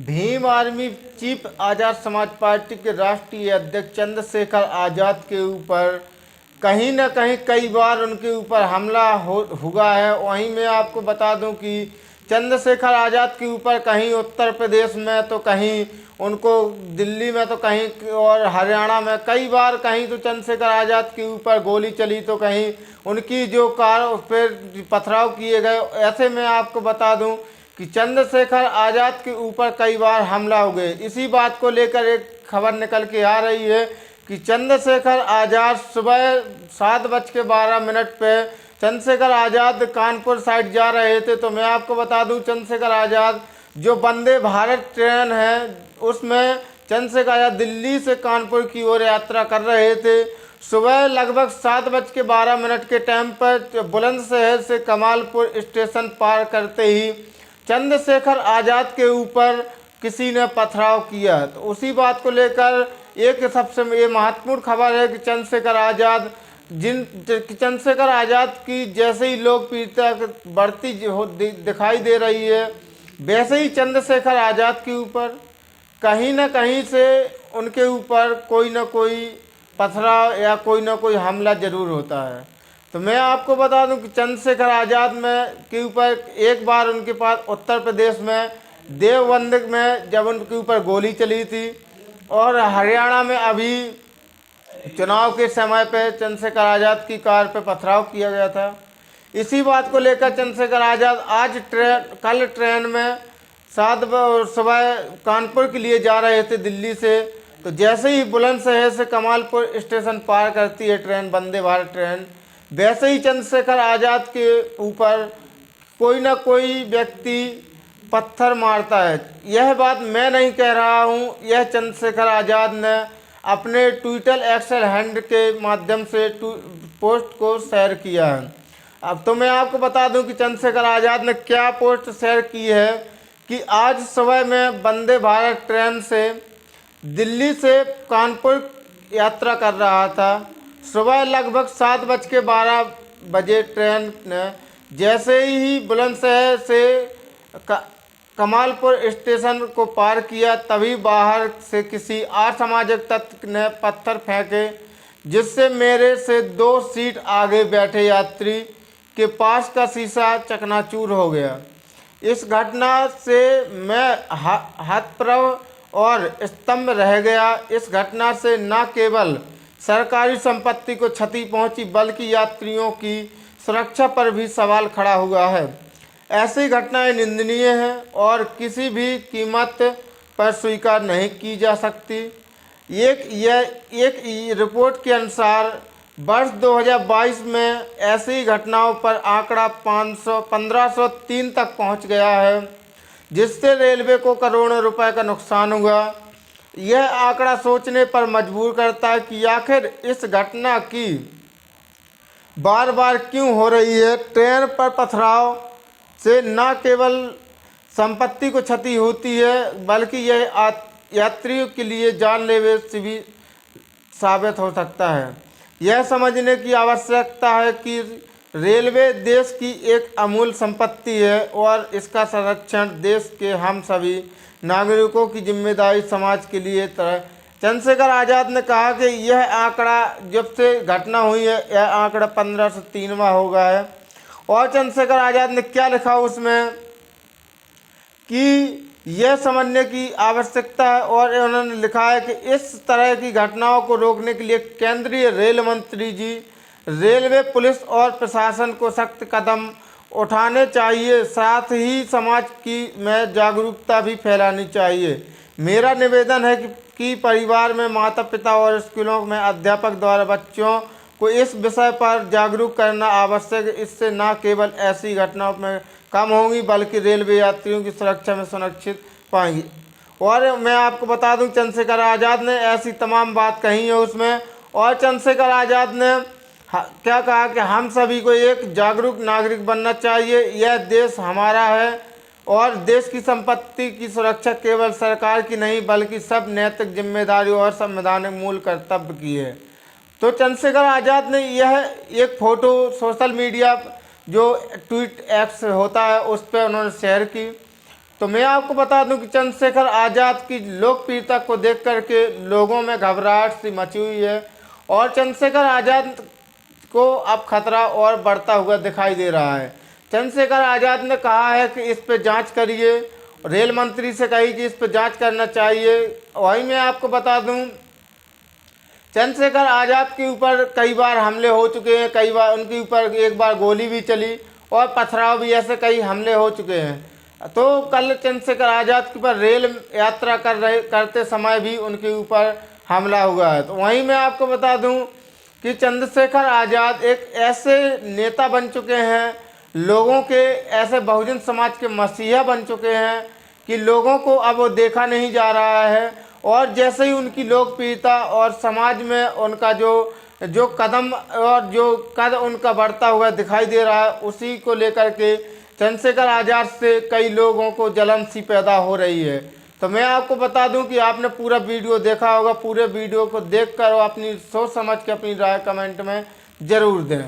Bhim army chief आज़ाद समाज party के राष्ट्रीय अध्यक्ष चंद्रशेखर आज़ाद के ऊपर कहीं न कहीं कई बार उनके ऊपर हमला हुआ है। वहीं मैं आपको बता दूं कि चंद्रशेखर आज़ाद के ऊपर कहीं उत्तर प्रदेश में तो कहीं उनको दिल्ली में तो कहीं और हरियाणा में कई बार कहीं तो चंद्रशेखर आज़ाद के ऊपर गोली चली तो कहीं उनकी जो कार उस पर पथराव किए गए। ऐसे में आपको बता दूं कि चंद्रशेखर आज़ाद के ऊपर कई बार हमला हो गए। इसी बात को लेकर एक खबर निकल के आ रही है कि चंद्रशेखर आज़ाद सुबह 7:12 पे चंद्रशेखर आज़ाद कानपुर साइड जा रहे थे। तो मैं आपको बता दूं चंद्रशेखर आज़ाद जो वंदे भारत ट्रेन है उसमें चंद्रशेखर आज़ाद दिल्ली से कानपुर की ओर यात्रा कर रहे थे। सुबह लगभग 7:12 के टाइम पर बुलंदशहर से कमालपुर स्टेशन पार करते ही चंद्रशेखर आज़ाद के ऊपर किसी ने पथराव किया। तो उसी बात को लेकर एक सबसे ये महत्वपूर्ण खबर है कि चंद्रशेखर आज़ाद की जैसे ही लोकप्रियता बढ़ती दिखाई दे रही है वैसे ही चंद्रशेखर आज़ाद के ऊपर कहीं न कहीं से उनके ऊपर कोई न कोई पथराव या कोई न कोई हमला जरूर होता है। तो मैं आपको बता दूं कि चंद्रशेखर आज़ाद के ऊपर एक बार उनके पास उत्तर प्रदेश में देवबंद में जब उनके ऊपर गोली चली थी और हरियाणा में अभी चुनाव के समय पे चंद्रशेखर आज़ाद की कार पे पथराव किया गया था। इसी बात को लेकर चंद्रशेखर आज़ाद कल ट्रेन में 7 सुबह कानपुर के लिए जा रहे थे दिल्ली से। तो जैसे ही बुलंदशहर से कमालपुर स्टेशन पार करती है ट्रेन वंदे भारत ट्रेन वैसे ही चंद्रशेखर आज़ाद के ऊपर कोई ना कोई व्यक्ति पत्थर मारता है। यह बात मैं नहीं कह रहा हूँ, यह चंद्रशेखर आज़ाद ने अपने ट्विटर एक्स हैंड के माध्यम से पोस्ट को शेयर किया है। अब तो मैं आपको बता दूं कि चंद्रशेखर आज़ाद ने क्या पोस्ट शेयर की है कि आज सुबह में वंदे भारत ट्रेन से दिल्ली से कानपुर यात्रा कर रहा था। सुबह लगभग 7:12 ट्रेन ने जैसे ही बुलंदशहर से कमालपुर स्टेशन को पार किया तभी बाहर से किसी असामाजिक तत्व ने पत्थर फेंके जिससे मेरे से 2 सीट आगे बैठे यात्री के पास का शीशा चकनाचूर हो गया। इस घटना से मैं हतप्रभ और स्तंभ रह गया। इस घटना से न केवल सरकारी संपत्ति को क्षति पहुंची बल्कि यात्रियों की सुरक्षा पर भी सवाल खड़ा हुआ है। ऐसी घटनाएं निंदनीय हैं और किसी भी कीमत पर स्वीकार नहीं की जा सकती। एक रिपोर्ट के अनुसार वर्ष 2022 में ऐसी घटनाओं पर आंकड़ा 1503 तक पहुंच गया है जिससे रेलवे को करोड़ों रुपए का नुकसान हुआ। यह आंकड़ा सोचने पर मजबूर करता है कि आखिर इस घटना की बार बार क्यों हो रही है। ट्रेन पर पथराव से न केवल संपत्ति को क्षति होती है बल्कि यह यात्रियों के लिए जानलेवा भी साबित हो सकता है। यह समझने की आवश्यकता है कि रेलवे देश की एक अमूल्य संपत्ति है और इसका संरक्षण देश के हम सभी नागरिकों की जिम्मेदारी समाज के लिए तरह। चंद्रशेखर आज़ाद ने कहा कि यह आंकड़ा जब से घटना हुई है यह आंकड़ा 1503वां हो गया है। और चंद्रशेखर आज़ाद ने क्या लिखा उसमें कि यह समझने की आवश्यकता है और उन्होंने लिखा है कि इस तरह की घटनाओं को रोकने के लिए केंद्रीय रेल मंत्री जी रेलवे पुलिस और प्रशासन को सख्त कदम उठाने चाहिए, साथ ही समाज में जागरूकता भी फैलानी चाहिए। मेरा निवेदन है कि परिवार में माता पिता और स्कूलों में अध्यापक द्वारा बच्चों को इस विषय पर जागरूक करना आवश्यक है। इससे न केवल ऐसी घटनाओं में कम होंगी बल्कि रेलवे यात्रियों की सुरक्षा में सुरक्षित पाएंगी। और मैं आपको बता दूं चंद्रशेखर आज़ाद ने ऐसी तमाम बात कही है उसमें। और चंद्रशेखर आज़ाद ने क्या कहा कि हम सभी को एक जागरूक नागरिक बनना चाहिए। यह देश हमारा है और देश की संपत्ति की सुरक्षा केवल सरकार की नहीं बल्कि सब नैतिक जिम्मेदारी और संवैधानिक मूल कर्तव्य की है। तो चंद्रशेखर आज़ाद ने यह एक फ़ोटो सोशल मीडिया जो ट्वीट एक्स होता है उस पर उन्होंने शेयर की। तो मैं आपको बता दूं कि चंद्रशेखर आज़ाद की लोकप्रियता को देख करके लोगों में घबराहट सी मची हुई है और चंद्रशेखर आज़ाद को अब खतरा और बढ़ता हुआ दिखाई दे रहा है। चंद्रशेखर आज़ाद ने कहा है कि इस पर जांच करिए, रेल मंत्री से कही कि इस पर जांच करना चाहिए। वहीं मैं आपको बता दूं चंद्रशेखर आज़ाद के ऊपर कई बार हमले हो चुके हैं, कई बार उनके ऊपर एक बार गोली भी चली और पथराव भी, ऐसे कई हमले हो चुके हैं। तो कल चंद्रशेखर आज़ाद के ऊपर रेल यात्रा करते समय भी उनके ऊपर हमला हुआ है। तो वहीं मैं आपको बता दूं कि चंद्रशेखर आज़ाद एक ऐसे नेता बन चुके हैं, लोगों के ऐसे बहुजन समाज के मसीहा बन चुके हैं कि लोगों को अब वो देखा नहीं जा रहा है। और जैसे ही उनकी लोकप्रियता और समाज में उनका जो कदम और जो कद उनका बढ़ता हुआ दिखाई दे रहा है, उसी को लेकर के चंद्रशेखर आज़ाद से कई लोगों को जलन सी पैदा हो रही है। तो मैं आपको बता दूं कि आपने पूरा वीडियो देखा होगा, पूरे वीडियो को देखकर अपनी सोच समझ के अपनी राय कमेंट में ज़रूर दें।